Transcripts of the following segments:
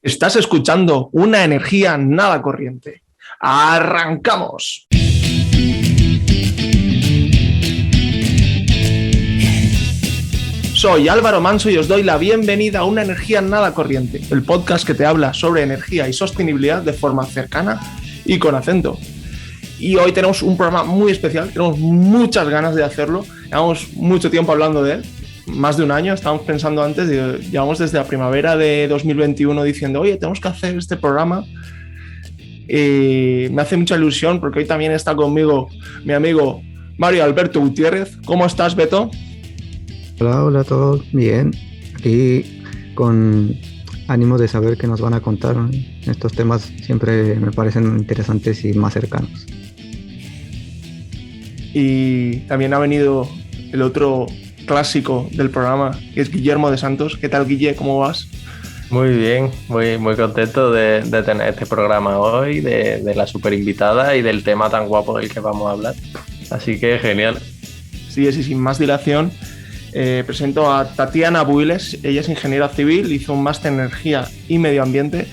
Estás escuchando una energía nada corriente. ¡Arrancamos! Soy Álvaro Manso y os doy la bienvenida a Una Energía Nada Corriente, el podcast que te habla sobre energía y sostenibilidad de forma cercana y con acento. Y hoy tenemos un programa muy especial, tenemos muchas ganas de hacerlo, llevamos mucho tiempo hablando de él, más de un año, estábamos pensando antes, llevamos desde la primavera de 2021 diciendo, oye, tenemos que hacer este programa. Me hace mucha ilusión porque hoy también está conmigo mi amigo Mario Alberto Gutiérrez. ¿Cómo estás, Beto? Hola a todos, bien. Aquí con ánimo de saber qué nos van a contar, ¿no? Estos temas siempre me parecen interesantes y más cercanos. Y también ha venido el otro clásico del programa, que es Guillermo de Santos. ¿Qué tal, Guille? ¿Cómo vas? Muy bien, muy contento de tener este programa hoy, de la super invitada y del tema tan guapo del que vamos a hablar. Así que genial. Sí, sin más dilación, presento a Tatiana Builes. Ella es ingeniera civil, hizo un máster en energía y medio ambiente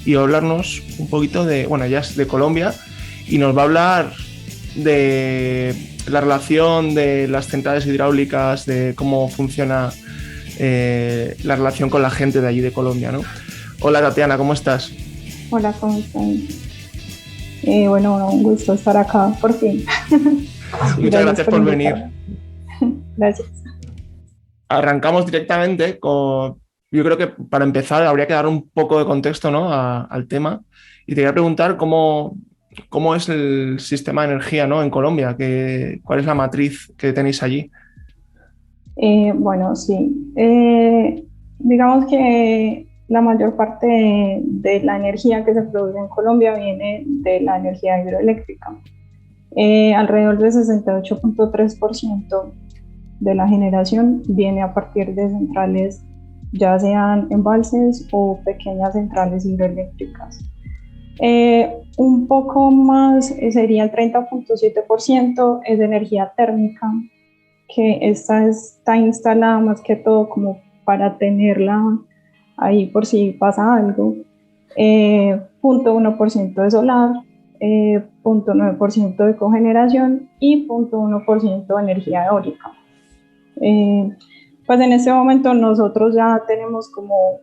y va a hablarnos un poquito de, bueno, ella es de Colombia y nos va a hablar de la relación de las centrales hidráulicas, de cómo funciona la relación con la gente de allí de Colombia, ¿no? Hola, Tatiana, ¿cómo estás? Hola, ¿cómo están? Bueno, un gusto estar acá, por fin. Muchas gracias por venir. Gracias. Arrancamos directamente con... Yo creo que para empezar habría que dar un poco de contexto, ¿no? al tema. Y te quería preguntar cómo es el sistema de energía, ¿no? En Colombia. ¿Cuál es la matriz que tenéis allí? Bueno, sí. Digamos que la mayor parte de la energía que se produce en Colombia viene de la energía hidroeléctrica. Alrededor del 68.3% de la generación viene a partir de centrales, ya sean embalses o pequeñas centrales hidroeléctricas. Un poco más sería el 30.7% es de energía térmica, que esta está instalada más que todo como para tenerla ahí por si pasa algo. 0.1% de solar, 0.9% de cogeneración y 0.1% de energía eólica. Pues en este momento nosotros ya tenemos como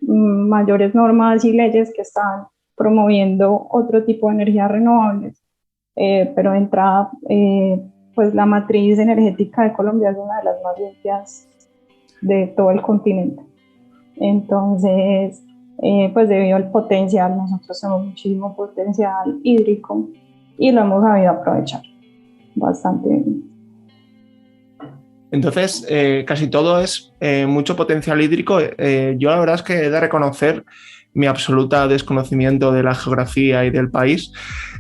mayores normas y leyes que están promoviendo otro tipo de energías renovables, pero de entrada pues la matriz energética de Colombia es una de las más limpias de todo el continente. Entonces, pues debido al potencial, nosotros tenemos muchísimo potencial hídrico y lo hemos sabido aprovechar bastante bien. Entonces, casi todo es mucho potencial hídrico. Yo la verdad es que he de reconocer mi absoluta desconocimiento de la geografía y del país.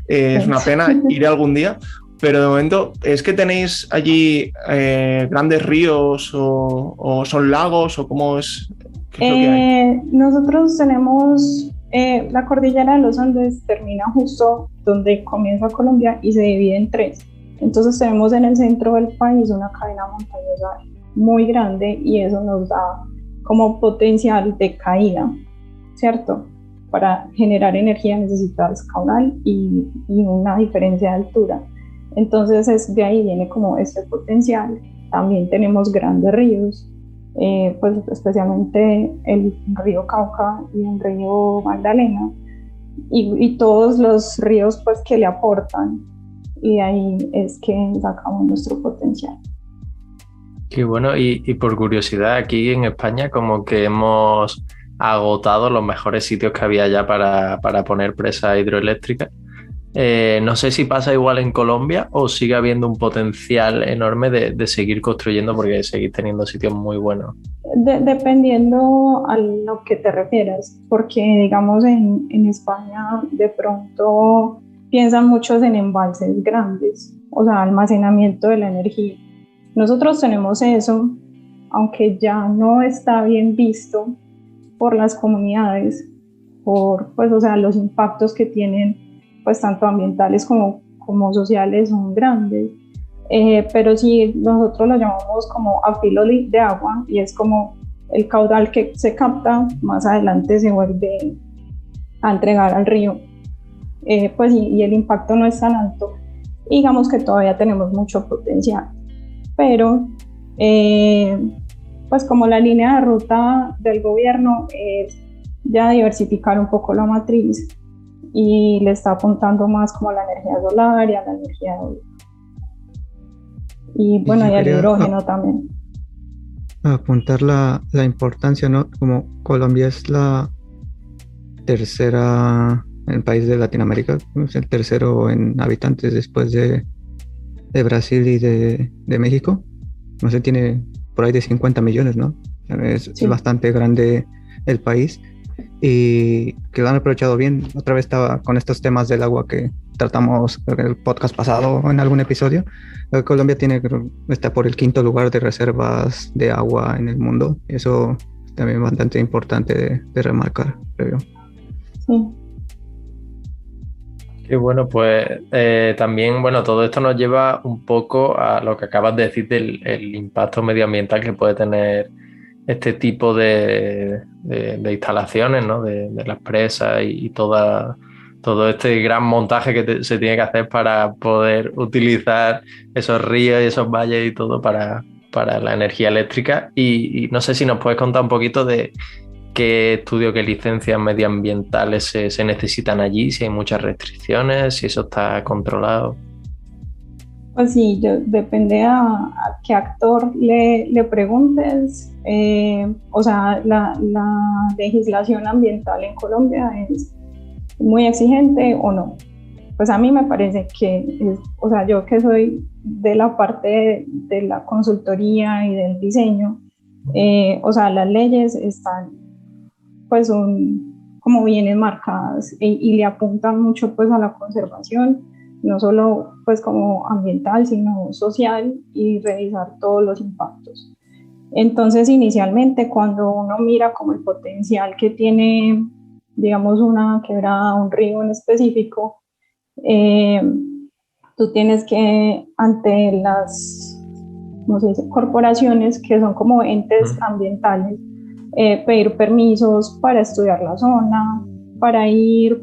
Es una pena, iré algún día. Pero de momento, ¿es que tenéis allí grandes ríos o son lagos o cómo es? ¿Qué es lo que hay? Nosotros tenemos la cordillera de los Andes, termina justo donde comienza Colombia y se divide en tres. Entonces tenemos en el centro del país una cadena montañosa muy grande y eso nos da como potencial de caída, ¿cierto? Para generar energía necesitas caudal y una diferencia de altura. Entonces de ahí viene como este potencial. También tenemos grandes ríos, pues especialmente el río Cauca y el río Magdalena y todos los ríos pues que le aportan, y ahí es que sacamos nuestro potencial. Qué bueno, y por curiosidad, aquí en España como que hemos agotado los mejores sitios que había ya para poner presas hidroeléctricas. No sé si pasa igual en Colombia o sigue habiendo un potencial enorme de seguir construyendo porque seguís teniendo sitios muy buenos. Dependiendo a lo que te refieras, porque digamos en España de pronto piensan muchos en embalses grandes, o sea, almacenamiento de la energía. Nosotros tenemos eso, aunque ya no está bien visto por las comunidades, por pues, o sea, los impactos que tienen pues tanto ambientales como sociales son grandes, pero sí nosotros lo llamamos como a filo de agua y es como el caudal que se capta más adelante se vuelve a entregar al río, pues y el impacto no es tan alto. Digamos que todavía tenemos mucho potencial, pero pues como la línea de ruta del gobierno es ya diversificar un poco la matriz y le está apuntando más como a la energía solar y a la energía eólica. Y bueno, y al hidrógeno también. Apuntar la importancia, ¿no? Como Colombia es la tercera en el país de Latinoamérica, es el tercero en habitantes después de Brasil y de México. No sé, tiene por ahí de 50 millones, ¿no? Es bastante grande el país y que lo han aprovechado bien. Otra vez estaba con estos temas del agua que tratamos en el podcast pasado o en algún episodio. Colombia está por el 5º lugar de reservas de agua en el mundo. Eso también es bastante importante de remarcar, creo. Sí. Y bueno, pues también, bueno, todo esto nos lleva un poco a lo que acabas de decir del impacto medioambiental que puede tener este tipo de instalaciones, ¿no? De las presas y todo este gran montaje que se tiene que hacer para poder utilizar esos ríos y esos valles y todo para la energía eléctrica. Y no sé si nos puedes contar un poquito de qué estudios, qué licencias medioambientales se necesitan allí, si hay muchas restricciones, si eso está controlado. Pues sí, depende a qué actor le preguntes. O sea, la legislación ambiental en Colombia es muy exigente o no. Pues a mí me parece que, o sea, yo que soy de la parte de la consultoría y del diseño, o sea, las leyes están, pues son como bien enmarcadas y le apuntan mucho pues a la conservación, no solo pues como ambiental, sino social y revisar todos los impactos. Entonces, inicialmente, cuando uno mira como el potencial que tiene, digamos, una quebrada, un río en específico, tú tienes que, ante las, ¿cómo se dice?, corporaciones que son como entes ambientales, pedir permisos para estudiar la zona, para ir,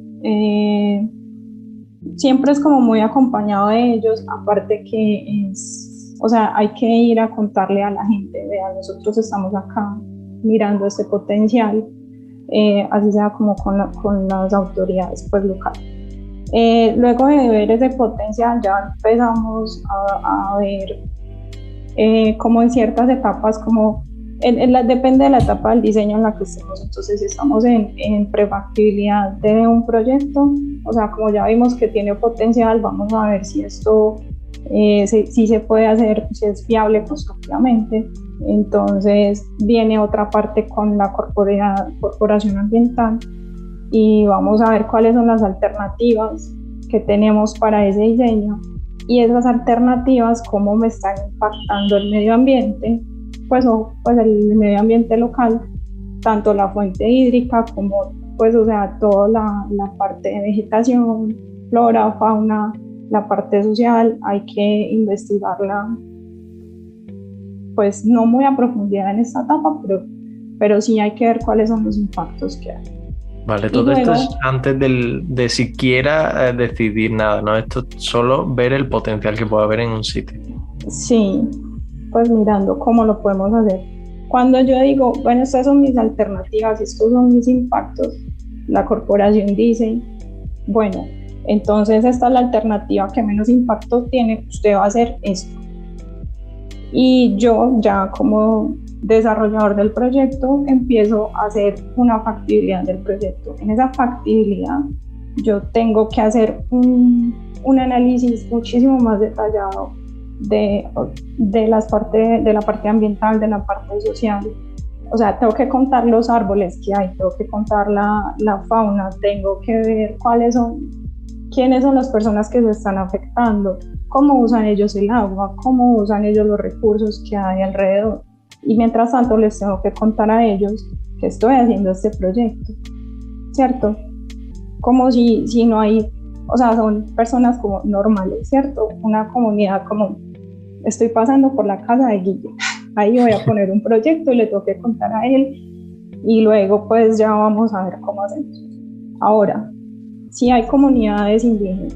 siempre es como muy acompañado de ellos, aparte que es, o sea, hay que ir a contarle a la gente, vea, nosotros estamos acá mirando este potencial, así sea como con las autoridades pues locales. Luego de ver ese potencial ya empezamos a ver como en ciertas etapas, como depende de la etapa del diseño en la que estemos. Entonces, si estamos en prefactibilidad de un proyecto, o sea, como ya vimos que tiene potencial, vamos a ver si esto si se puede hacer, si es viable constructivamente. Entonces viene otra parte con la corporación ambiental y vamos a ver cuáles son las alternativas que tenemos para ese diseño y esas alternativas cómo me están impactando el medio ambiente, pues el medio ambiente local, tanto la fuente hídrica como pues o sea toda la parte de vegetación, flora, fauna, la parte social. Hay que investigarla pues no muy a profundidad en esta etapa, pero sí hay que ver cuáles son los impactos que hay. Vale, todo esto es antes de siquiera decidir nada, ¿no? Esto es solo ver el potencial que puede haber en un sitio. Sí, pues mirando cómo lo podemos hacer. Cuando yo digo, bueno, estas son mis alternativas, estos son mis impactos, la corporación dice, bueno, entonces esta es la alternativa que menos impacto tiene, usted va a hacer esto. Y yo ya como desarrollador del proyecto empiezo a hacer una factibilidad del proyecto. En esa factibilidad yo tengo que hacer un análisis muchísimo más detallado de la parte ambiental, de la parte social. O sea, tengo que contar los árboles que hay, tengo que contar la fauna, tengo que ver quiénes son las personas que se están afectando, cómo usan ellos el agua, cómo usan ellos los recursos que hay alrededor. Y mientras tanto les tengo que contar a ellos que estoy haciendo este proyecto, ¿cierto? Como si no hay, o sea, son personas como normales, ¿cierto? Una comunidad como, estoy pasando por la casa de Guille, ahí voy a poner un proyecto y le tengo que contar a él y luego pues ya vamos a ver cómo hacemos. Ahora, si hay comunidades indígenas,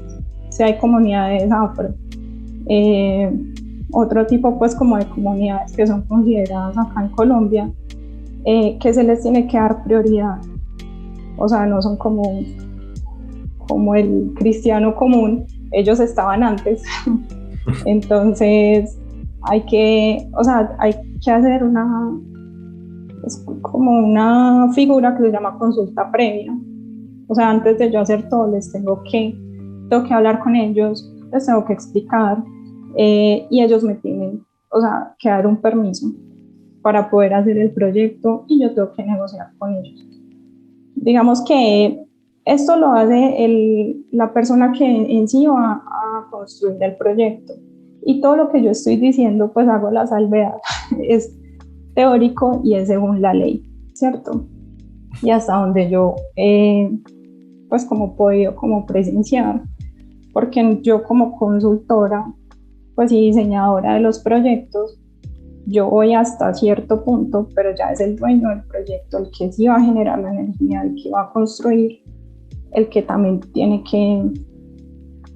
si hay comunidades afro, otro tipo pues como de comunidades que son consideradas acá en Colombia, que se les tiene que dar prioridad. O sea, no son como el cristiano común, ellos estaban antes. Entonces hay que hacer es como una figura que se llama consulta previa. O sea, antes de yo hacer todo, tengo que hablar con ellos, les tengo que explicar, y ellos me tienen, que dar un permiso para poder hacer el proyecto y yo tengo que negociar con ellos. Digamos que esto lo hace la persona que en sí va a construir el proyecto. Y todo lo que yo estoy diciendo, pues hago la salvedad. Es teórico y es según la ley, ¿cierto? Y hasta donde yo, pues como podido como presenciar, porque yo como consultora, pues y diseñadora de los proyectos, yo voy hasta cierto punto, pero ya es el dueño del proyecto, el que sí va a generar la energía, el que va a construir, el que también tiene que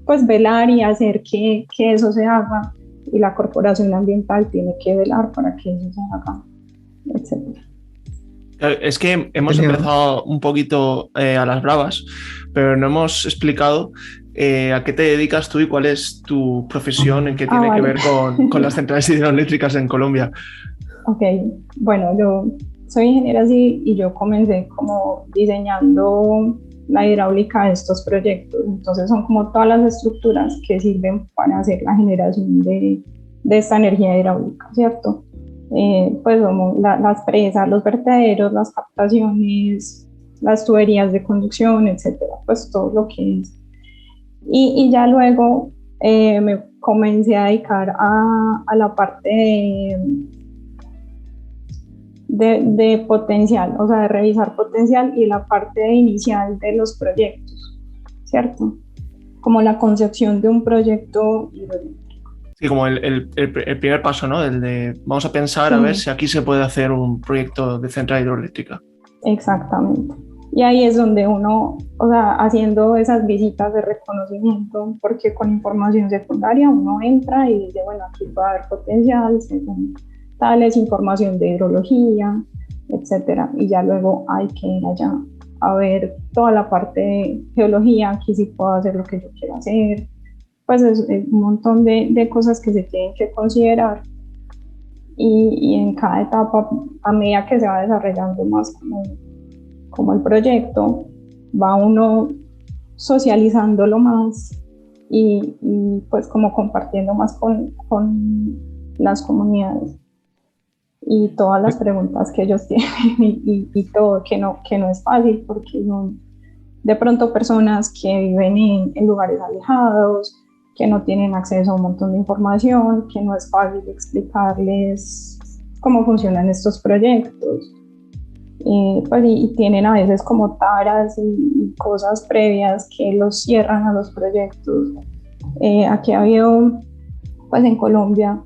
pues velar y hacer que eso se haga, y la corporación ambiental tiene que velar para que eso se haga, etc. Es que hemos empezado un poquito a las bravas, pero no hemos explicado a qué te dedicas tú y cuál es tu profesión, en qué tiene que ver con las centrales hidroeléctricas en Colombia. Ok, bueno, yo soy ingeniera civil y yo comencé como diseñando la hidráulica de estos proyectos. Entonces son como todas las estructuras que sirven para hacer la generación de esta energía hidráulica, ¿cierto? Pues como las presas, los vertederos, las captaciones, las tuberías de conducción, etcétera, pues todo lo que es. Y ya luego me comencé a dedicar a la parte de potencial, o sea, de revisar potencial, y la parte inicial de los proyectos, ¿cierto? Como la concepción de un proyecto hidroeléctrico. Sí, como el primer paso, ¿no? El de vamos a pensar a ver si aquí se puede hacer un proyecto de central hidroeléctrica. Exactamente. Y ahí es donde uno, o sea, haciendo esas visitas de reconocimiento, porque con información secundaria uno entra y dice, bueno, aquí puede haber potencial, según tales, información de hidrología, etcétera. Y ya luego hay que ir allá a ver toda la parte de geología, aquí sí puedo hacer lo que yo quiero hacer. Pues es un montón de cosas que se tienen que considerar. Y en cada etapa, a medida que se va desarrollando más como el proyecto, va uno socializándolo más y pues como compartiendo más con las comunidades y todas las preguntas que ellos tienen y todo, que no es fácil, porque son de pronto personas que viven en lugares alejados, que no tienen acceso a un montón de información, que no es fácil explicarles cómo funcionan estos proyectos. Pues, y tienen a veces como taras y cosas previas que los cierran a los proyectos. Aquí ha habido, pues en Colombia,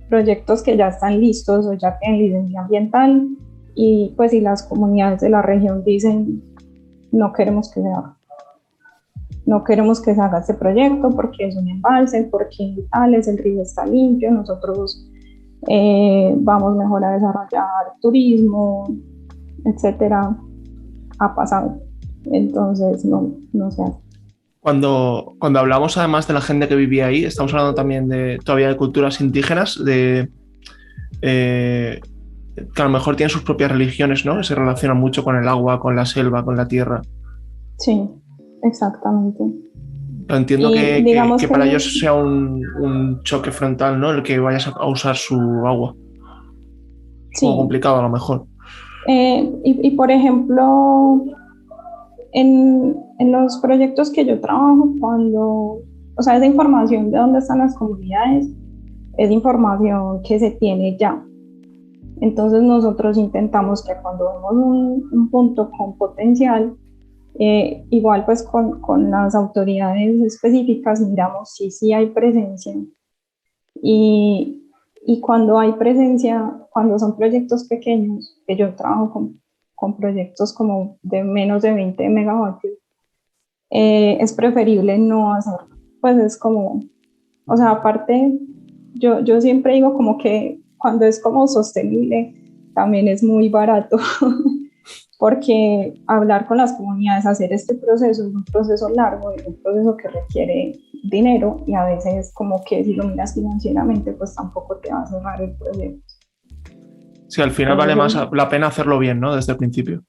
proyectos que ya están listos o ya tienen licencia ambiental, y pues si las comunidades de la región dicen no queremos que se haga. No queremos que se haga este proyecto porque es un embalse, porque Tales, el río está limpio, nosotros vamos mejor a desarrollar turismo, etcétera. Ha pasado. Entonces no se hace. Cuando hablamos además de la gente que vivía ahí, estamos hablando también todavía de culturas indígenas, que a lo mejor tienen sus propias religiones, ¿no? Que se relacionan mucho con el agua, con la selva, con la tierra. Sí, exactamente. Pero entiendo que para ellos sea un choque frontal, ¿no? El que vayas a usar su agua. Es un poco complicado a lo mejor. Y por ejemplo, en los proyectos que yo trabajo, esa información de dónde están las comunidades es información que se tiene ya. Entonces nosotros intentamos que cuando vemos un punto con potencial, igual pues con las autoridades específicas miramos si sí hay presencia, y Y cuando hay presencia, cuando son proyectos pequeños, que yo trabajo con proyectos como de menos de 20 megavatios, es preferible no hacerlo. Pues es como, o sea, aparte, yo siempre digo como que cuando es como sostenible, también es muy barato, porque hablar con las comunidades, hacer este proceso es un proceso largo, es un proceso que requiere dinero y a veces como que si lo miras financieramente, pues tampoco te va a cerrar el proyecto. Sí, al final vale más la pena hacerlo bien, ¿no? Desde el principio.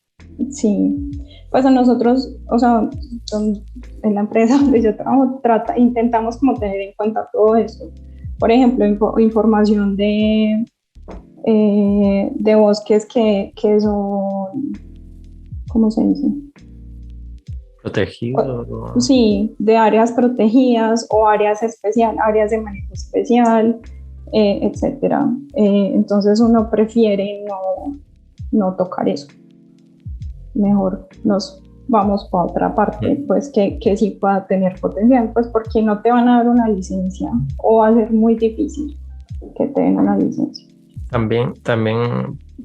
Sí, pues a nosotros, o sea, en la empresa donde yo trabajo, intentamos como tener en cuenta todo eso. Por ejemplo, información de bosques que son, ¿cómo se dice? ¿Protegidos? Sí, de áreas protegidas o áreas especiales, áreas de manejo especial, etcétera. Entonces uno prefiere no tocar eso. Mejor nos vamos para otra parte, pues que sí pueda tener potencial, pues porque no te van a dar una licencia o va a ser muy difícil que te den una licencia. También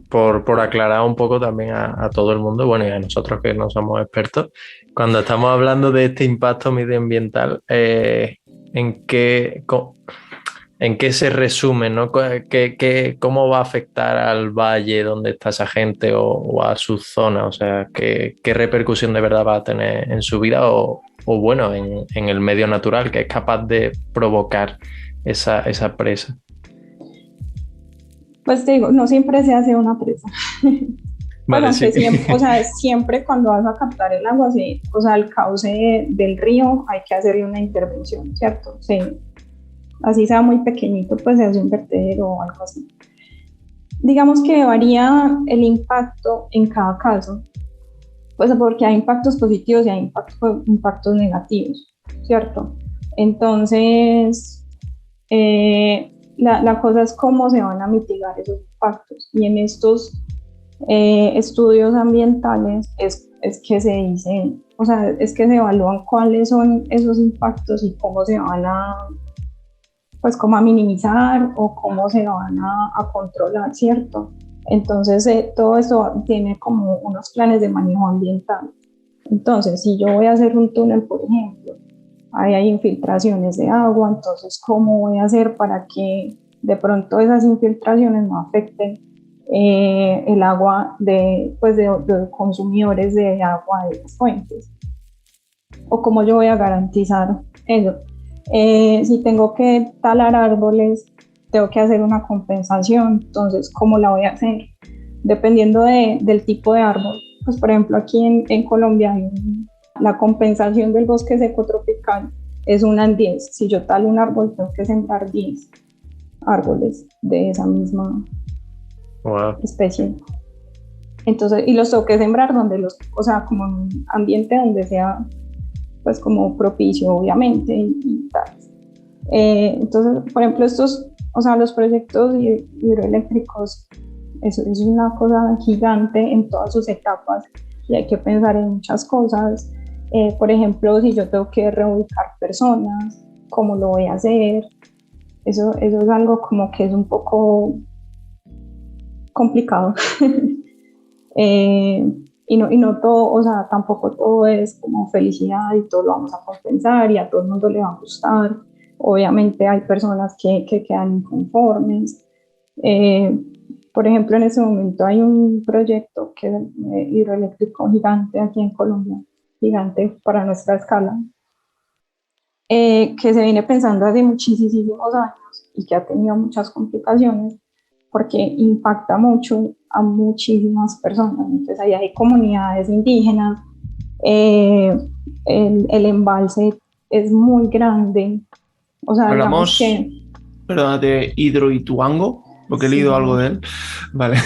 por aclarar un poco también a todo el mundo, bueno, y a nosotros que no somos expertos, cuando estamos hablando de este impacto medioambiental, ¿en qué se resume, ¿no? ¿Cómo va a afectar al valle donde está esa gente o a su zona? O sea, ¿qué repercusión de verdad va a tener en su vida o bueno, en el medio natural que es capaz de provocar esa presa? Pues te digo, no siempre se hace una presa. Vale, sí. Siempre, o sea, siempre cuando vas a captar el agua, sí, o sea, el cauce del río hay que hacerle una intervención, ¿cierto? Sí. Así sea muy pequeñito, pues se hace un vertedero o algo así. Digamos que varía el impacto en cada caso, pues porque hay impactos positivos y hay impactos negativos, ¿cierto? Entonces, la cosa es cómo se van a mitigar esos impactos. Y en estos estudios ambientales es que se dicen, o sea, es que se evalúan cuáles son esos impactos y cómo se van pues cómo a minimizar o cómo se van a controlar, ¿cierto? Entonces todo esto tiene como unos planes de manejo ambiental. Entonces, si yo voy a hacer un túnel, por ejemplo, ahí hay infiltraciones de agua, entonces, ¿cómo voy a hacer para que de pronto esas infiltraciones no afecten el agua de consumidores de agua de las fuentes? ¿O cómo yo voy a garantizar eso? Si tengo que talar árboles, tengo que hacer una compensación, entonces, ¿cómo la voy a hacer? Dependiendo del tipo de árbol. Pues, por ejemplo, aquí en Colombia hay la compensación del bosque seco tropical es 1 en 10. Si yo talo un árbol, tengo que sembrar 10 árboles de esa misma especie. Entonces, y los tengo que sembrar o sea, como en un ambiente donde sea, pues, como propicio, obviamente, y tal. Entonces, por ejemplo, los proyectos hidroeléctricos, eso es una cosa gigante en todas sus etapas y hay que pensar en muchas cosas. Por ejemplo, si yo tengo que reubicar personas, ¿cómo lo voy a hacer? Eso es algo como que es un poco complicado. Y no todo, o sea, tampoco todo es como felicidad y todo lo vamos a compensar y a todo el mundo le va a gustar. Obviamente hay personas que quedan inconformes. Por ejemplo, en ese momento hay un proyecto que es hidroeléctrico gigante aquí en Colombia, gigante para nuestra escala, que se viene pensando hace muchísimos años y que ha tenido muchas complicaciones porque impacta mucho a muchísimas personas. Entonces ahí hay comunidades indígenas, el embalse es muy grande. O sea, hablamos de Hidroituango, porque he leído algo de él. Vale.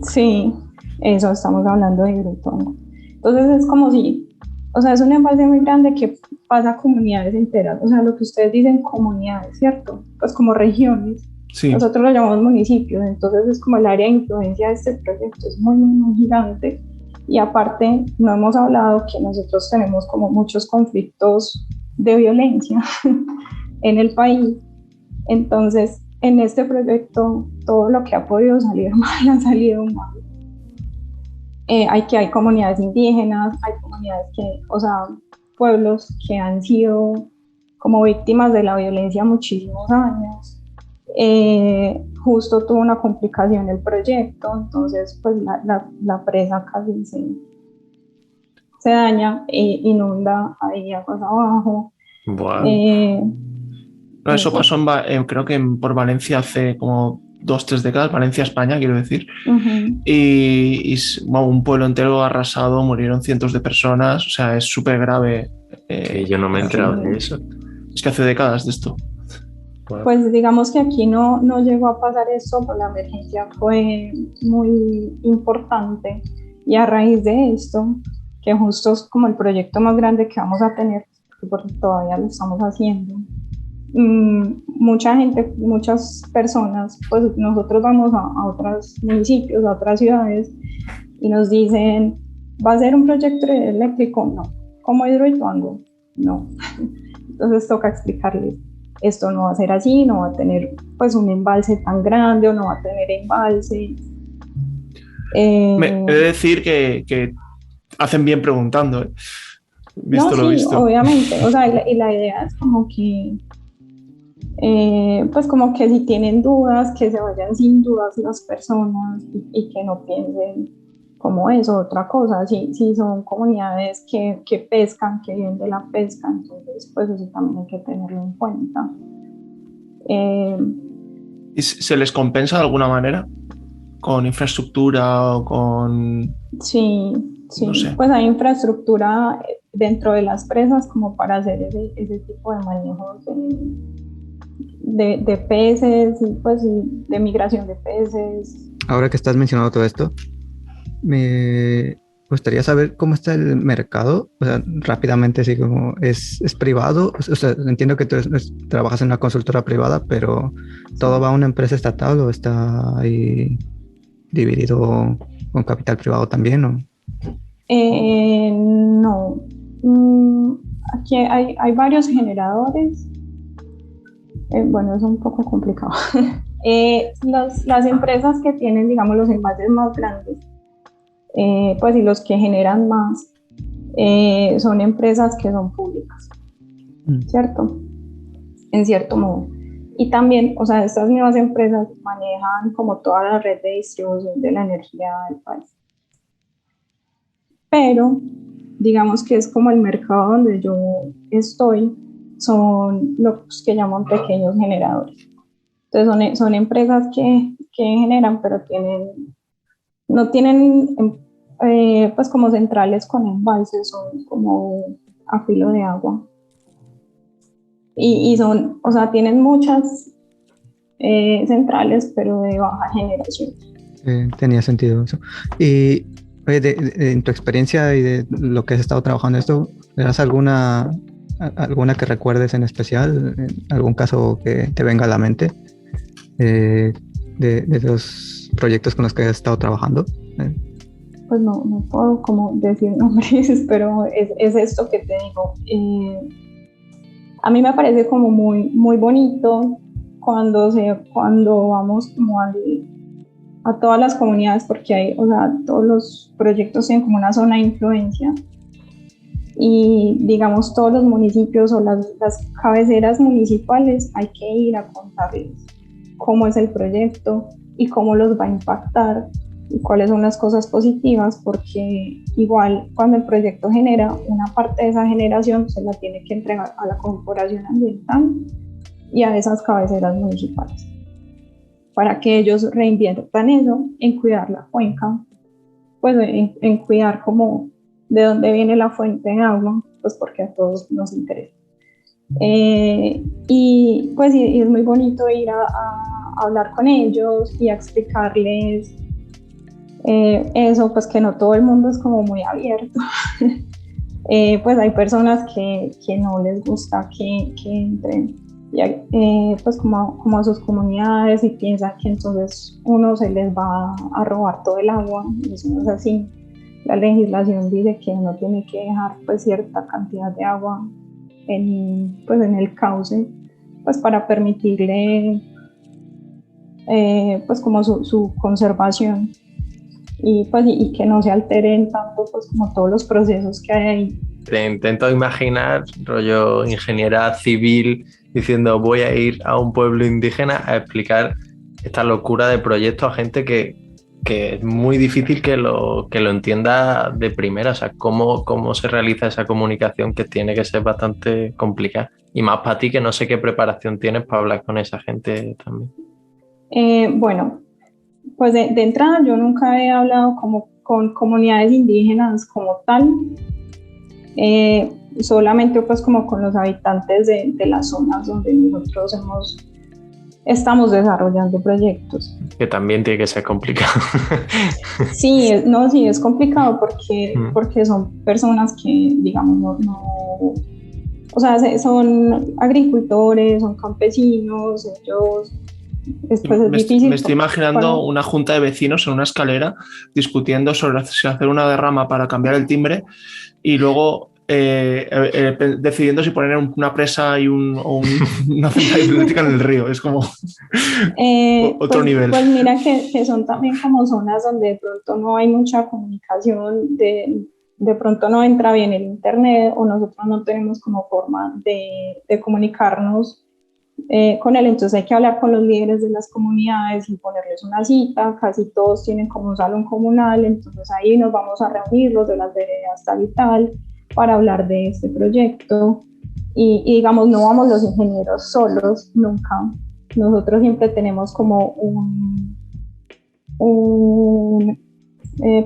Sí, eso, estamos hablando de Hidroituango. Entonces es como si, o sea, es un embalse muy grande que pasa a comunidades enteras. O sea, lo que ustedes dicen comunidades, ¿cierto? Pues como regiones. Sí. Nosotros lo llamamos municipios, entonces es como el área de influencia de este proyecto, es muy, muy, muy gigante. Y aparte, no hemos hablado que nosotros tenemos como muchos conflictos de violencia en el país. Entonces, en este proyecto todo lo que ha podido salir mal ha salido mal. Hay comunidades indígenas, hay comunidades o sea, pueblos que han sido como víctimas de la violencia muchísimos años. Justo tuvo una complicación el proyecto, entonces pues la presa casi se daña, inunda ahí aguas abajo. Wow. No, eso pasó creo que por Valencia hace como 2-3 décadas, Valencia, España, quiero decir. Uh-huh. Y un pueblo entero arrasado, murieron cientos de personas, o sea, es súper grave. Que yo no me he enterado de eso. Es que hace décadas de esto. Wow. Pues digamos que aquí no llegó a pasar eso, pero la emergencia fue muy importante, y a raíz de esto, que justo es como el proyecto más grande que vamos a tener, porque todavía lo estamos haciendo, mucha gente, muchas personas, pues nosotros vamos a otros municipios, a otras ciudades, y nos dicen, ¿va a ser un proyecto eléctrico? No. ¿Como Hidroituango? No. Entonces toca explicarles, esto no va a ser así, no va a tener pues un embalse tan grande, o no va a tener embalse. Me he de decir que hacen bien preguntando, ¿eh? Visto no, lo sí, visto. obviamente, o sea, y la idea es como que pues como que si tienen dudas, que se vayan sin dudas las personas, y que no piensen como eso, otra cosa. Si son comunidades que pescan, que viven de la pesca, entonces pues eso también hay que tenerlo en cuenta. ¿Y se les compensa de alguna manera? ¿Con infraestructura o con...? Sí, no sé. Pues hay infraestructura dentro de las presas como para hacer ese tipo de manejos de peces, y pues de migración de peces. Ahora que estás mencionando todo esto, me gustaría saber cómo está el mercado, o sea, rápidamente, así como es privado, o sea, entiendo que tú trabajas en una consultora privada, pero ¿todo va a una empresa estatal o está ahí dividido con capital privado también, ¿o? No. Aquí hay varios generadores. Bueno, es un poco complicado. Las empresas que tienen, digamos, los envases más grandes, pues y los que generan más, son empresas que son públicas, ¿cierto? En cierto modo. Y también, o sea, estas mismas empresas manejan como toda la red de distribución de la energía del país. Pero digamos que es como el mercado donde yo estoy, son los que llaman pequeños generadores. Entonces son empresas que generan, pero no tienen pues como centrales con embalses, son como a filo de agua. Y son, o sea, tienen muchas centrales, pero de baja generación. Tenía sentido eso. Y en tu experiencia y de lo que has estado trabajando en esto, ¿tendrás alguna que recuerdes en especial? ¿Algún caso que te venga a la mente de los proyectos con los que has estado trabajando? Pues no puedo como decir nombres, pero es esto que te digo. A mí me parece como muy, muy bonito cuando vamos como a todas las comunidades, porque hay, o sea, todos los proyectos tienen como una zona de influencia, y digamos todos los municipios o las cabeceras municipales hay que ir a contarles cómo es el proyecto y cómo los va a impactar y cuáles son las cosas positivas, porque igual cuando el proyecto genera, una parte de esa generación se la tiene que entregar a la corporación ambiental y a esas cabeceras municipales, para que ellos reinviertan eso en cuidar la cuenca, pues en cuidar como de dónde viene la fuente de agua, pues porque a todos nos interesa. Y pues y es muy bonito ir a hablar con ellos y a explicarles eso, pues que no todo el mundo es como muy abierto. Pues hay personas que no les gusta que entren pues como a sus comunidades, y piensan que entonces uno se les va a robar todo el agua, y eso no es así. La legislación dice que uno tiene que dejar pues cierta cantidad de agua en el cauce, pues para permitirle pues como su conservación y, pues, y que no se alteren tanto pues como todos los procesos que hay ahí. Te intento imaginar, rollo ingeniera civil, diciendo voy a ir a un pueblo indígena a explicar esta locura de proyecto a gente que es muy difícil que lo entienda de primera. O sea, cómo se realiza esa comunicación, que tiene que ser bastante complicada. Y más para ti, que no sé qué preparación tienes para hablar con esa gente también. Bueno, pues de entrada yo nunca he hablado como con comunidades indígenas como tal, solamente pues como con los habitantes de las zonas donde nosotros estamos desarrollando proyectos. Que también tiene que ser complicado. Sí, sí, es complicado porque son personas que, digamos, o sea, son agricultores, son campesinos, ellos... Después es difícil. Me estoy imaginando una junta de vecinos en una escalera discutiendo sobre si hacer una derrama para cambiar el timbre y luego decidiendo si poner una presa o una central hidroeléctrica en el río. Es como otro nivel. Pues mira que son también como zonas donde de pronto no hay mucha comunicación, de pronto no entra bien el internet o nosotros no tenemos como forma de comunicarnos con él, entonces hay que hablar con los líderes de las comunidades y ponerles una cita. Casi todos tienen como un salón comunal, entonces ahí nos vamos a reunir los de las veredas tal y tal para hablar de este proyecto y digamos no vamos los ingenieros solos nunca, nosotros siempre tenemos como un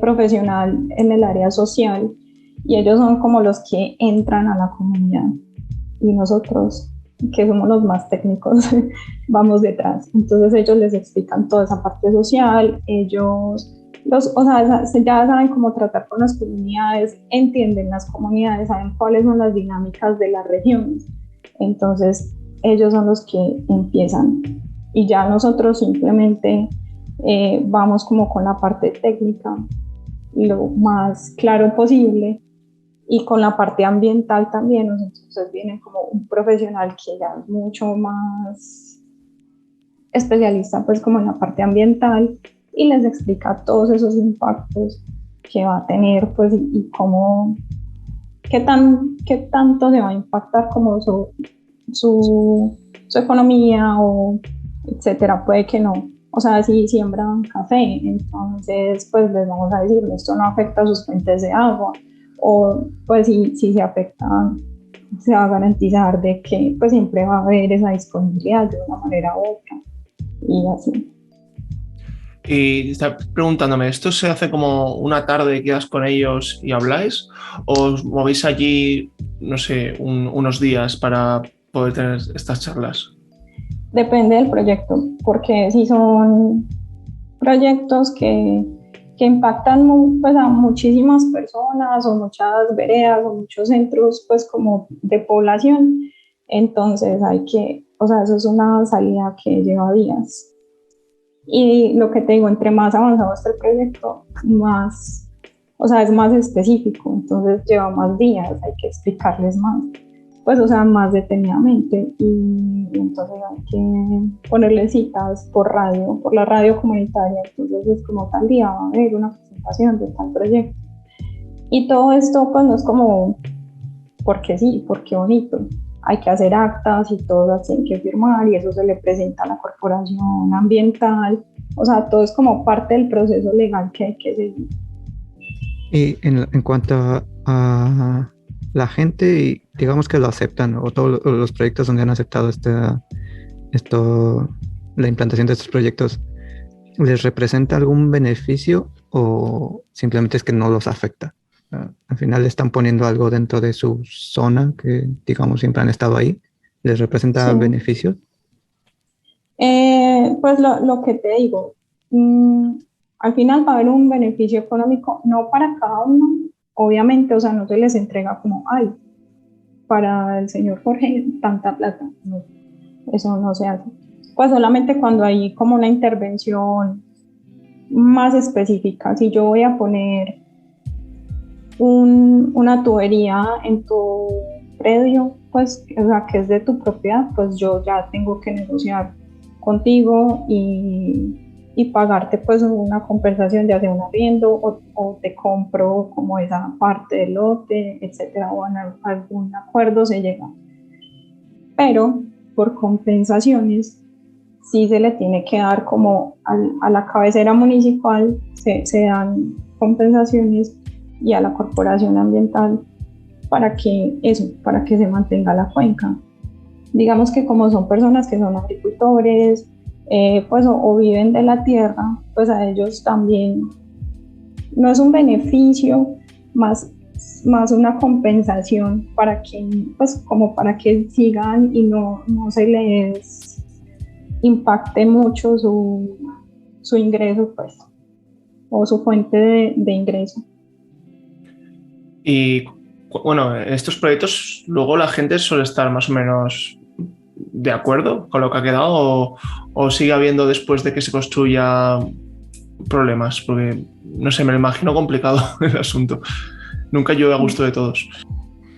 profesional en el área social y ellos son como los que entran a la comunidad y nosotros, que somos los más técnicos, vamos detrás. Entonces ellos les explican toda esa parte social, ellos ya saben cómo tratar con las comunidades, entienden las comunidades, saben cuáles son las dinámicas de las regiones. Entonces ellos son los que empiezan y ya nosotros simplemente vamos como con la parte técnica lo más claro posible. Y con la parte ambiental también, entonces viene como un profesional que ya es mucho más especialista pues como en la parte ambiental y les explica todos esos impactos que va a tener pues y cómo, qué tanto se va a impactar como su economía o etcétera, puede que no. O sea, si siembran café, entonces pues les vamos a decir, esto no afecta a sus fuentes de agua, o pues si se afecta, se va a garantizar de que pues siempre va a haber esa disponibilidad de una manera u otra y así. Y está preguntándome, ¿esto se hace como una tarde, quedas con ellos y habláis? ¿O os movéis allí, no sé, unos días para poder tener estas charlas? Depende del proyecto, porque si son proyectos que impactan pues, a muchísimas personas o muchas veredas o muchos centros pues como de población, entonces eso es una salida que lleva días. Y lo que te digo, entre más avanzado está el proyecto, más, es más específico, entonces lleva más días, hay que explicarles más, pues más detenidamente y entonces hay que ponerle citas por la radio comunitaria, entonces es como tal día va a haber una presentación de tal proyecto. Y todo esto pues no es como porque sí, porque bonito, hay que hacer actas y todas tienen que firmar y eso se le presenta a la corporación ambiental, todo es como parte del proceso legal que hay que seguir. Y en cuanto a la gente, y digamos que lo aceptan, o todos los proyectos donde han aceptado la implantación de estos proyectos, ¿les representa algún beneficio o simplemente es que no los afecta? Al final están poniendo algo dentro de su zona que, digamos, siempre han estado ahí. ¿Les representa beneficios? Pues lo que te digo, al final va a haber un beneficio económico, no para cada uno, obviamente, no se les entrega como, para el señor Jorge tanta plata, no, eso no se hace. Pues solamente cuando hay como una intervención más específica, si yo voy a poner una tubería en tu predio, pues, que es de tu propiedad, pues yo ya tengo que negociar contigo y pagarte pues una compensación, ya sea un arriendo o te compro como esa parte del lote, etcétera, o en algún acuerdo se llega. Pero por compensaciones sí se le tiene que dar como a la cabecera municipal, se dan compensaciones y a la corporación ambiental para que se mantenga la cuenca. Digamos que como son personas que son agricultores, pues o viven de la tierra, pues a ellos también no es un beneficio, más una compensación para que, pues como para que sigan y no se les impacte mucho su ingreso, pues, o su fuente de ingreso. Y bueno, estos proyectos luego la gente suele estar más o menos de acuerdo con lo que ha quedado o sigue habiendo después de que se construya problemas, porque no sé, me lo imagino complicado el asunto. Nunca llueve a gusto de todos.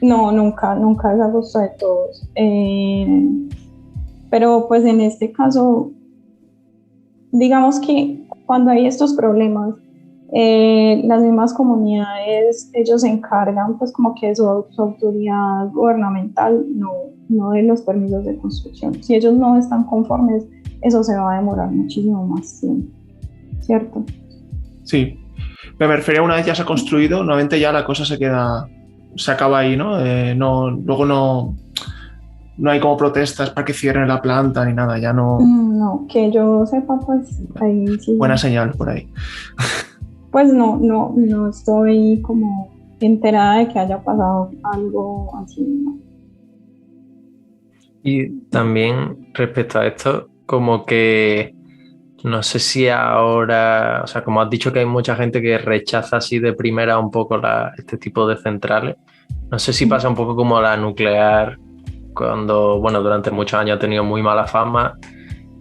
No, nunca es a gusto de todos. Pero pues en este caso, digamos que cuando hay estos problemas, las mismas comunidades, ellos se encargan pues como que su autoridad gubernamental no de los permisos de construcción. Si ellos no están conformes, eso se va a demorar muchísimo más tiempo, ¿cierto? Sí, me refería una vez ya se ha construido, normalmente ya la cosa se acaba ahí, ¿no? Luego no hay como protestas para que cierren la planta ni nada, ya no... No, que yo sepa, pues ahí sí. Buena señal por ahí. Pues no estoy como enterada de que haya pasado algo así, ¿no? Y también respecto a esto, como que no sé si ahora, o sea, como has dicho que hay mucha gente que rechaza así de primera un poco este tipo de centrales, no sé si pasa un poco como la nuclear, cuando, bueno, durante muchos años ha tenido muy mala fama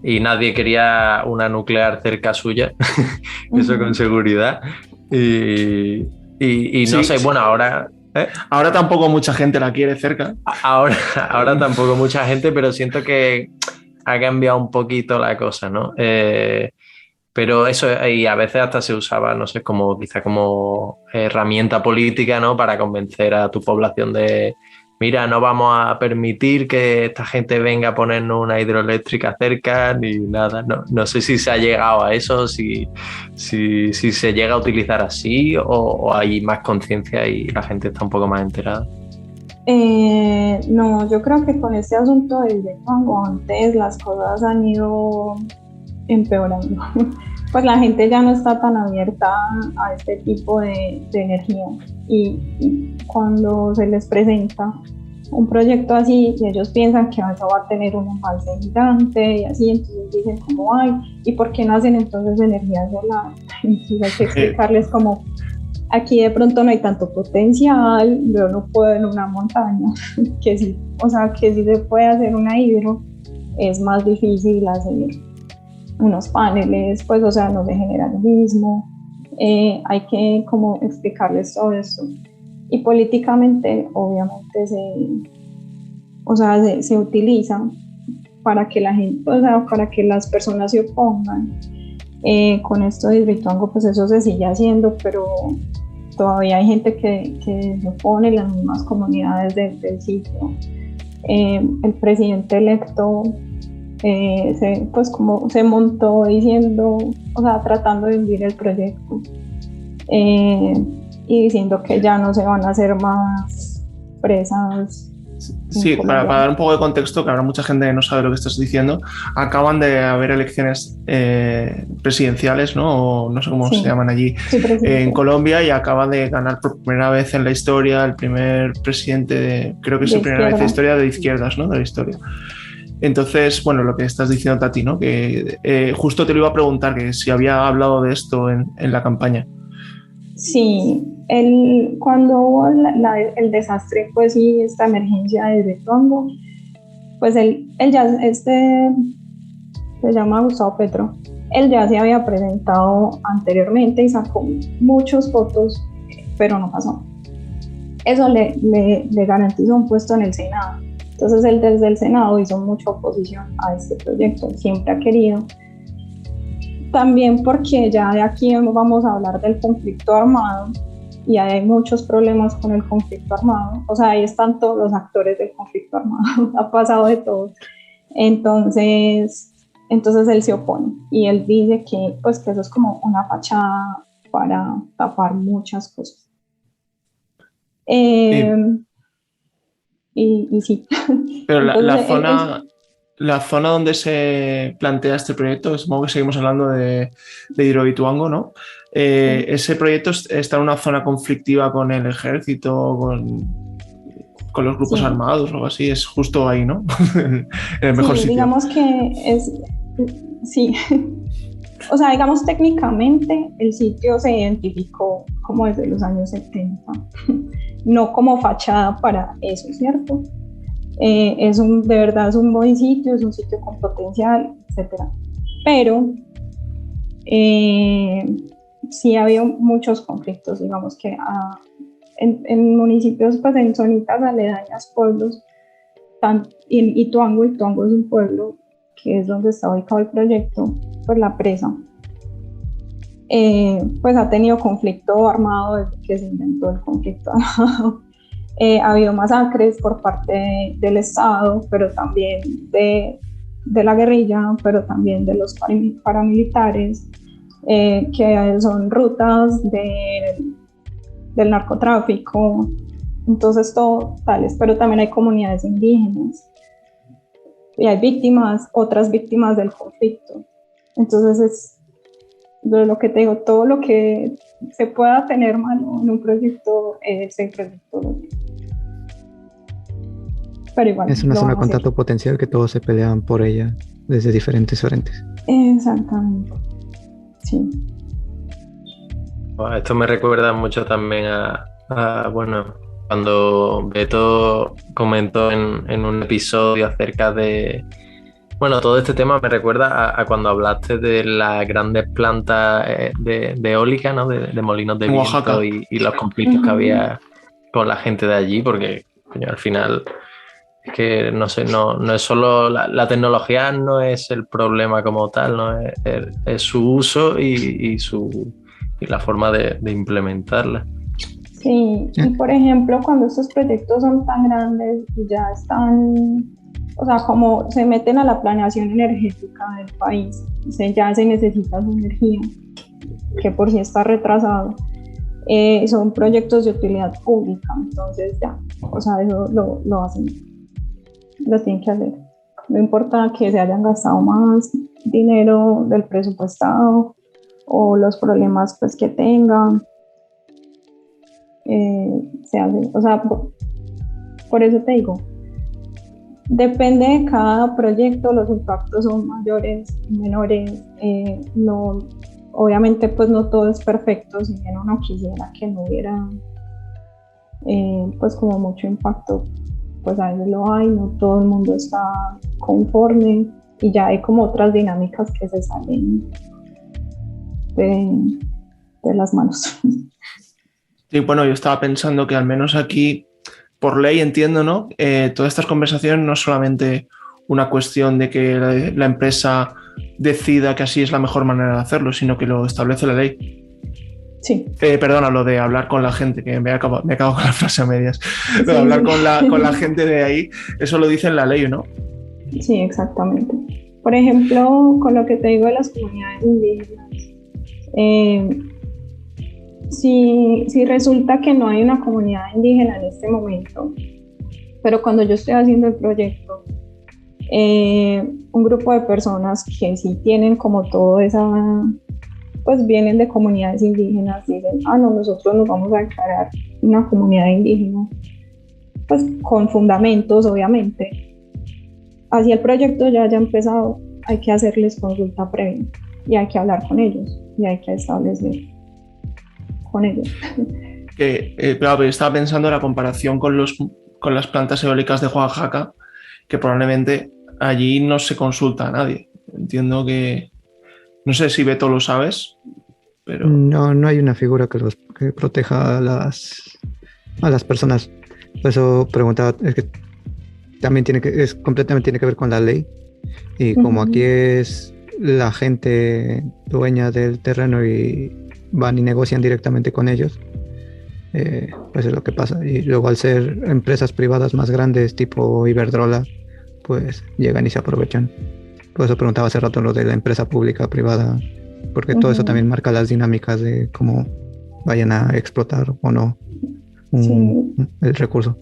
y nadie quería una nuclear cerca suya, eso con seguridad. Y no sé, bueno, ahora... Ahora tampoco mucha gente la quiere cerca. Ahora tampoco mucha gente, pero siento que ha cambiado un poquito la cosa, ¿no? Pero eso, y a veces hasta se usaba, no sé, como quizá como herramienta política, ¿no? Para convencer a tu población de, mira, no vamos a permitir que esta gente venga a ponernos una hidroeléctrica cerca ni nada. No sé si se ha llegado a eso, si se llega a utilizar así o hay más conciencia y la gente está un poco más enterada. No, yo creo que con este asunto del desfango antes las cosas han ido empeorando. Pues la gente ya no está tan abierta a este tipo de energía y cuando se les presenta un proyecto así y ellos piensan que eso va a tener un embalse gigante y así, entonces dicen como, ay, ¿y por qué no hacen entonces energía solar? Entonces hay que explicarles como, aquí de pronto no hay tanto potencial, yo no puedo en una montaña, que sí, o sea, que sí se puede hacer una hidro, es más difícil hacer unos paneles, pues, o sea, no se genera lo mismo, hay que como explicarles todo esto. Y políticamente, obviamente, se utiliza para que la gente, o sea, para que las personas se opongan. Con esto de Hidroituango, pues eso se sigue haciendo, pero todavía hay gente que se opone, las mismas comunidades del sitio. El presidente electo se montó diciendo, o sea, tratando de hundir el proyecto y diciendo que ya no se van a hacer más presas. Sí, para dar un poco de contexto, que habrá mucha gente que no sabe lo que estás diciendo, acaban de haber elecciones presidenciales, ¿no? O no sé cómo se llaman allí, en Colombia, y acaba de ganar por primera vez en la historia el primer presidente, creo que es la primera vez en la historia de izquierdas, ¿no? De la historia. Entonces, bueno, lo que estás diciendo, Tati, ¿no? Que justo te lo iba a preguntar, que si había hablado de esto en la campaña. Sí, cuando hubo el desastre, pues sí, esta emergencia de Hidroituango, pues él ya, se llama Gustavo Petro, él ya se había presentado anteriormente y sacó muchos votos, pero no pasó. Eso le garantizó un puesto en el Senado. Entonces él desde el Senado hizo mucha oposición a este proyecto, siempre ha querido. También porque ya de aquí vamos a hablar del conflicto armado y hay muchos problemas con el conflicto armado, o sea, ahí están todos los actores del conflicto armado, ha pasado de todo. Entonces él se opone y él dice que, pues, que eso es como una fachada para tapar muchas cosas. Y sí. Pero la zona donde se plantea este proyecto, supongo que seguimos hablando de Hidroituango, ¿no? Sí. Ese proyecto está en una zona conflictiva con el ejército, con los grupos armados o algo así, es justo ahí, ¿no? En el mejor sitio. Digamos que es... Sí. O sea, digamos, técnicamente el sitio se identificó como desde los años 70, no como fachada para eso, ¿cierto? De verdad es un buen sitio, es un sitio con potencial, etc. Pero sí ha habido muchos conflictos, digamos que en municipios, pues en zonitas aledañas, pueblos, en Ituango es un pueblo que es donde está ubicado el proyecto, pues la presa, pues ha tenido conflicto armado desde que se inventó el conflicto armado. Ha habido masacres por parte del Estado, pero también de la guerrilla, pero también de los paramilitares, que son rutas del narcotráfico, entonces todo tales, pero también hay comunidades indígenas y hay otras víctimas del conflicto. Entonces es lo que te digo, todo lo que se pueda tener malo en un proyecto, ese proyecto. Pero igual, es una zona con tanto potencial que todos se pelean por ella desde diferentes frentes. Exactamente, sí. Esto me recuerda mucho también bueno, cuando Beto comentó en un episodio acerca de... Bueno, todo este tema me recuerda a cuando hablaste de las grandes plantas de eólica, ¿no? De molinos de viento y los conflictos que había con la gente de allí, porque coño, al final es que no sé, no es solo la tecnología, no es el problema como tal, ¿no? Es su uso y la forma de implementarla. Sí, y por ejemplo, cuando estos proyectos son tan grandes y ya están, o sea, como se meten a la planeación energética del país, ya se necesita su energía, que por sí está retrasado, son proyectos de utilidad pública, entonces ya, o sea, eso lo hacen, lo tienen que hacer. No importa que se hayan gastado más dinero del presupuestado o los problemas pues que tengan, se hace, o sea, por eso te digo, depende de cada proyecto, los impactos son mayores, menores, obviamente pues no todo es perfecto, si bien uno quisiera que no hubiera pues como mucho impacto, pues a veces lo hay, no todo el mundo está conforme y ya hay como otras dinámicas que se salen de las manos. Sí, bueno, yo estaba pensando que al menos aquí, por ley, entiendo, ¿no? Todas estas conversaciones no es solamente una cuestión de que la empresa decida que así es la mejor manera de hacerlo, sino que lo establece la ley. Sí. Perdona, lo de hablar con la gente, que me acabo con la frase a medias. Lo de hablar con la gente de ahí, eso lo dice en la ley, ¿no? Sí, exactamente. Por ejemplo, con lo que te digo de las comunidades indígenas, si resulta que no hay una comunidad indígena en este momento, pero cuando yo estoy haciendo el proyecto, un grupo de personas que sí tienen como todo esa, pues vienen de comunidades indígenas, dicen, no, nosotros nos vamos a declarar una comunidad indígena, pues con fundamentos, obviamente. Así el proyecto ya haya empezado, hay que hacerles consulta previa y hay que hablar con ellos y hay que establecer con ellos. Claro, estaba pensando en la comparación con las plantas eólicas de Oaxaca, que probablemente allí no se consulta a nadie. Entiendo que, no sé si Beto lo sabes, pero... No hay una figura que proteja a las personas. Por eso preguntaba, es que también completamente tiene que ver con la ley. Y como aquí es la gente dueña del terreno y van y negocian directamente con ellos, pues es lo que pasa. Y luego al ser empresas privadas más grandes tipo Iberdrola, pues llegan y se aprovechan. Por eso preguntaba hace rato lo de la empresa pública privada, porque todo eso también marca las dinámicas de cómo vayan a explotar o no el recurso.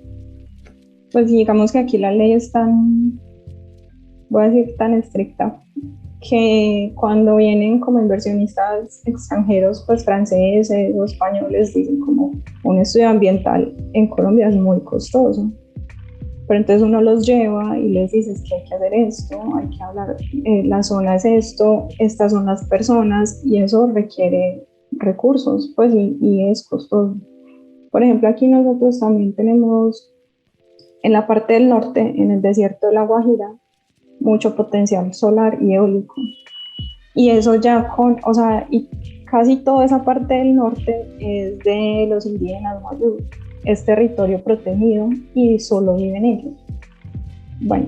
Pues digamos que aquí la ley es voy a decir, tan estricta, que cuando vienen como inversionistas extranjeros, pues franceses o españoles, dicen como un estudio ambiental en Colombia es muy costoso. Pero entonces uno los lleva y les dice que hay que hacer esto, hay que hablar, la zona es esto, estas son las personas, y eso requiere recursos, pues, y es costoso. Por ejemplo, aquí nosotros también tenemos en la parte del norte, en el desierto de La Guajira, mucho potencial solar y eólico. Y eso ya y casi toda esa parte del norte es de los indígenas mayús. Es territorio protegido y solo viven ellos. Bueno,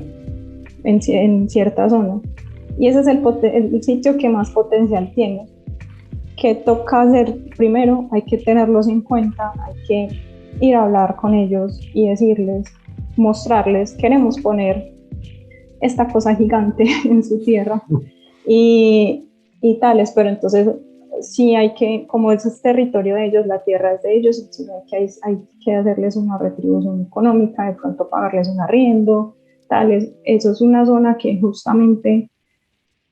en cierta zona. Y ese es el sitio que más potencial tiene. ¿Qué toca hacer? Primero hay que tenerlos en cuenta, hay que ir a hablar con ellos y decirles, mostrarles, queremos poner esta cosa gigante en su tierra y tales, pero entonces sí hay que, como ese es territorio de ellos, la tierra es de ellos, entonces hay que hacerles una retribución económica, de pronto pagarles un arriendo, tales. Eso es una zona que justamente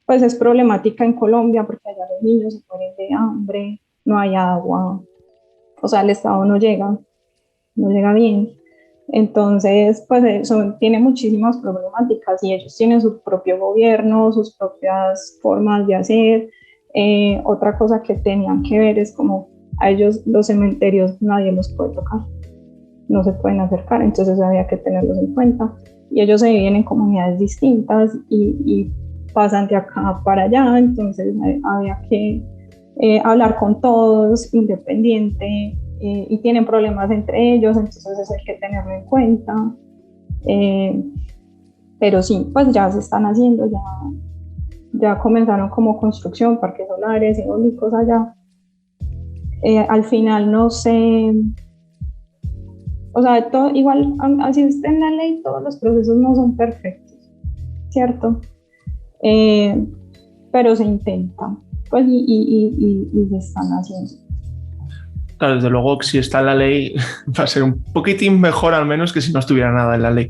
pues es problemática en Colombia porque allá los niños se mueren de hambre, no hay agua, o sea, el Estado no llega bien. Entonces, pues eso tiene muchísimas problemáticas y ellos tienen su propio gobierno, sus propias formas de hacer. Otra cosa que tenían que ver es como a ellos los cementerios nadie los puede tocar, no se pueden acercar, entonces había que tenerlos en cuenta. Y ellos se viven en comunidades distintas y pasan de acá para allá, entonces había que hablar con todos, independiente. Y tienen problemas entre ellos, entonces eso hay que tenerlo en cuenta. Pero sí, pues ya se están haciendo, ya comenzaron como construcción, parques solares, eólicos allá. Al final no sé, o sea, todo, igual, así está en la ley, todos los procesos no son perfectos, ¿cierto? Pero se intenta, pues, y se están haciendo. Claro, desde luego, si está en la ley, va a ser un poquitín mejor al menos que si no estuviera nada en la ley.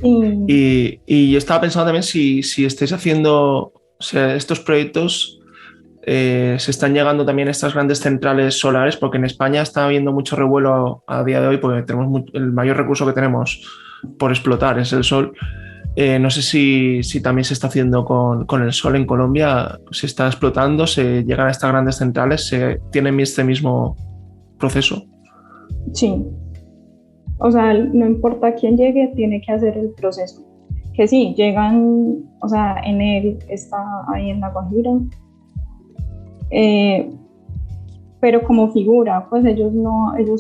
Y yo estaba pensando también si estáis haciendo, o sea, estos proyectos, se están llegando también a estas grandes centrales solares, porque en España está habiendo mucho revuelo a día de hoy, porque tenemos el mayor recurso que tenemos por explotar es el sol. No sé si también se está haciendo con el sol en Colombia, se está explotando, se llegan a estas grandes centrales, se tienen este mismo proceso. Sí, o sea, no importa quién llegue, tiene que hacer el proceso. Que sí, llegan, o sea, Enel está ahí en La Guajira, pero como figura, pues ellos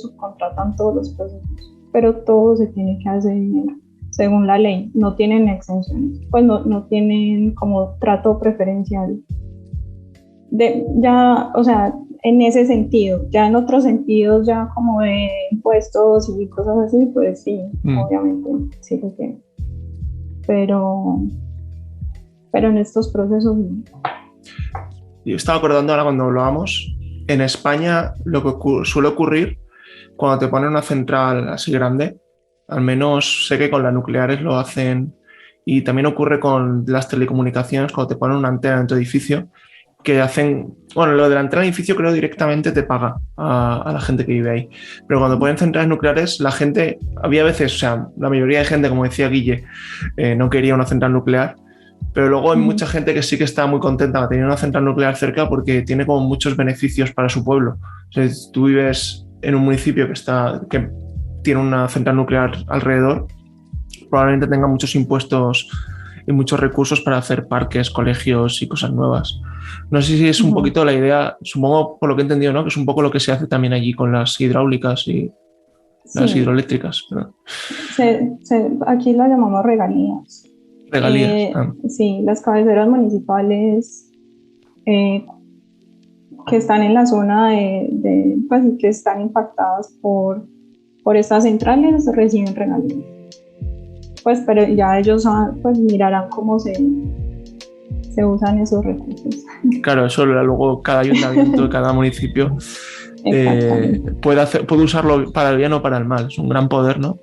subcontratan todos los procesos, pero todo se tiene que hacer según la ley, no tienen exenciones, pues no tienen como trato preferencial. Ya, o sea, en ese sentido, ya en otros sentidos, ya como de impuestos y cosas así, pues sí, obviamente sí lo tienen. Pero en estos procesos no. Yo estaba acordando ahora cuando hablábamos, en España lo que suele ocurrir cuando te ponen una central así grande, al menos sé que con las nucleares lo hacen, y también ocurre con las telecomunicaciones cuando te ponen una antena en tu edificio, que hacen, bueno, lo de la antena de edificio creo directamente te paga a la gente que vive ahí, pero cuando ponen centrales nucleares la gente, había veces, o sea, la mayoría de gente, como decía Guille, no quería una central nuclear, pero luego hay mucha gente que sí que está muy contenta de tener una central nuclear cerca porque tiene como muchos beneficios para su pueblo. O sea, si tú vives en un municipio que tiene una central nuclear alrededor, probablemente tenga muchos impuestos y muchos recursos para hacer parques, colegios y cosas nuevas. No sé si es un poquito la idea, supongo por lo que he entendido, ¿no? Que es un poco lo que se hace también allí con las hidráulicas y... las hidroeléctricas. Pero... aquí lo llamamos regalías. Regalías. Sí, las cabeceras municipales que están en la zona pues, que están impactadas por estas centrales reciben regalías. Pues, pero ya ellos pues, mirarán cómo se usan esos recursos. Claro, eso luego cada ayuntamiento, cada municipio puede usarlo para el bien o para el mal. Es un gran poder, ¿no?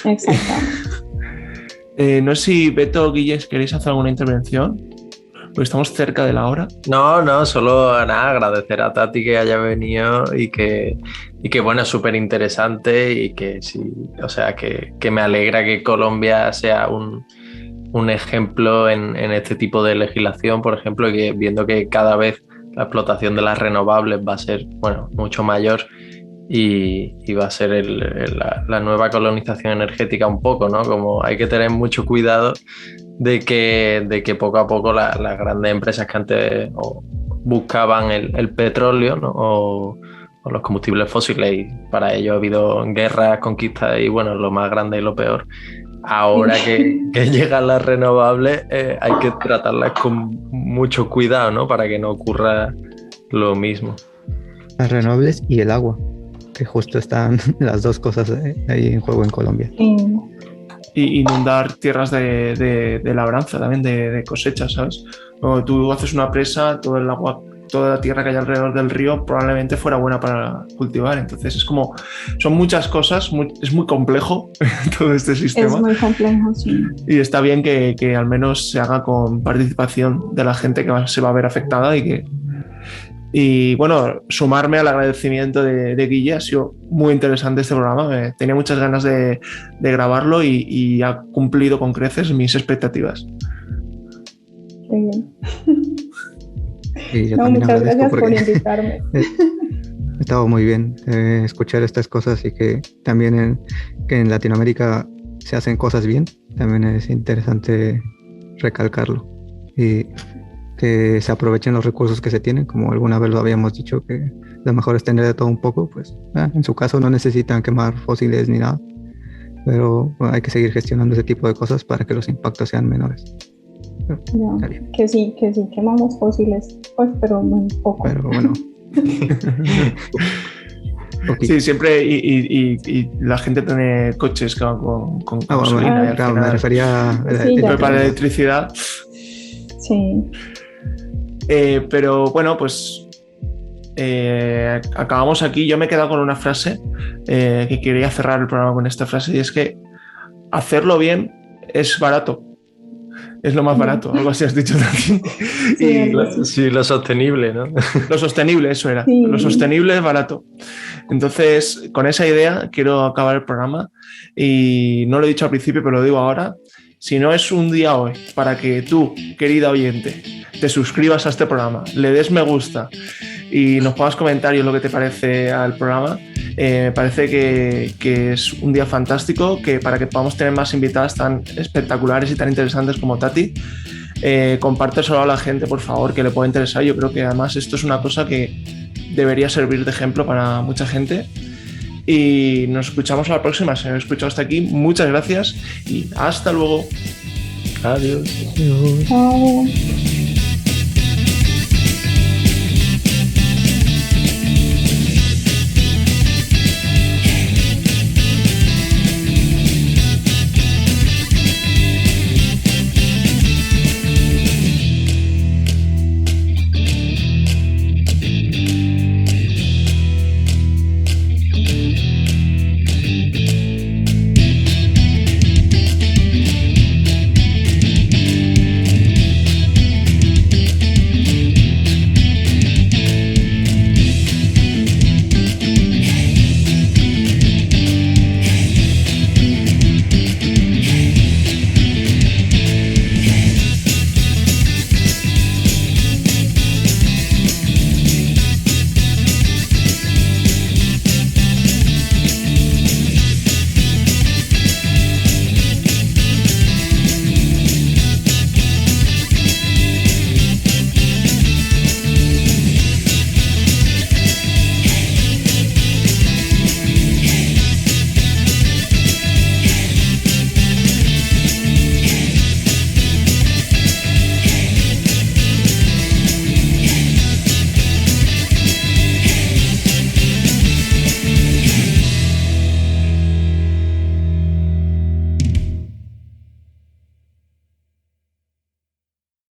Exactamente. No sé si Beto o Guille, ¿queréis hacer alguna intervención? Pues estamos cerca de la hora. No, solo nada, agradecer a Tati que haya venido y que bueno, es súper interesante y que sí, o sea, que me alegra que Colombia sea un ejemplo en este tipo de legislación, por ejemplo, que viendo que cada vez la explotación de las renovables va a ser, bueno, mucho mayor y va a ser la nueva colonización energética un poco, ¿no? Como hay que tener mucho cuidado de que poco a poco las grandes empresas que antes buscaban el petróleo, ¿no? o los combustibles fósiles, y para ello ha habido guerras, conquistas y bueno, lo más grande y lo peor. Ahora que llegan las renovables, hay que tratarlas con mucho cuidado, ¿no? Para que no ocurra lo mismo. Las renovables y el agua, que justo están las dos cosas ahí en juego en Colombia. Y inundar tierras de labranza, también de cosecha, ¿sabes? Cuando tú haces una presa, todo el agua, toda la tierra que hay alrededor del río probablemente fuera buena para cultivar. Entonces es como, son muchas cosas, es muy complejo todo este sistema. Es muy complejo, sí. Y está bien que al menos se haga con participación de la gente que se va a ver afectada y bueno, sumarme al agradecimiento de Guille. Ha sido muy interesante este programa. Tenía muchas ganas de grabarlo y ha cumplido con creces mis expectativas. Qué bien. Y yo muchas gracias por invitarme. Ha estado muy bien escuchar estas cosas y que también que en Latinoamérica se hacen cosas bien. También es interesante recalcarlo. Y que se aprovechen los recursos que se tienen, como alguna vez lo habíamos dicho, que lo mejor es tener de todo un poco, pues en su caso no necesitan quemar fósiles ni nada, pero bueno, hay que seguir gestionando ese tipo de cosas para que los impactos sean menores. Que sí quemamos fósiles, pues, pero muy poco. Pero bueno. Okay. Sí, siempre y la gente tiene coches con gasolina. Claro, me refería a para la electricidad. Sí. Pero bueno, pues acabamos aquí. Yo me he quedado con una frase que quería cerrar el programa con esta frase, y es que hacerlo bien es barato. Es lo más barato, algo así has dicho también. Sí, lo sostenible, ¿no? Lo sostenible, eso era. Sí. Lo sostenible es barato. Entonces, con esa idea quiero acabar el programa, y no lo he dicho al principio, pero lo digo ahora. Si no es un día hoy para que tú, querida oyente, te suscribas a este programa, le des me gusta y nos pongas comentarios lo que te parece al programa, me parece que es un día fantástico, que para que podamos tener más invitadas tan espectaculares y tan interesantes como Tati. Compárteselo a la gente, por favor, que le pueda interesar. Yo creo que además esto es una cosa que debería servir de ejemplo para mucha gente. Y nos escuchamos a la próxima. Si me habéis escuchado hasta aquí, muchas gracias y hasta luego. Adiós. Chao.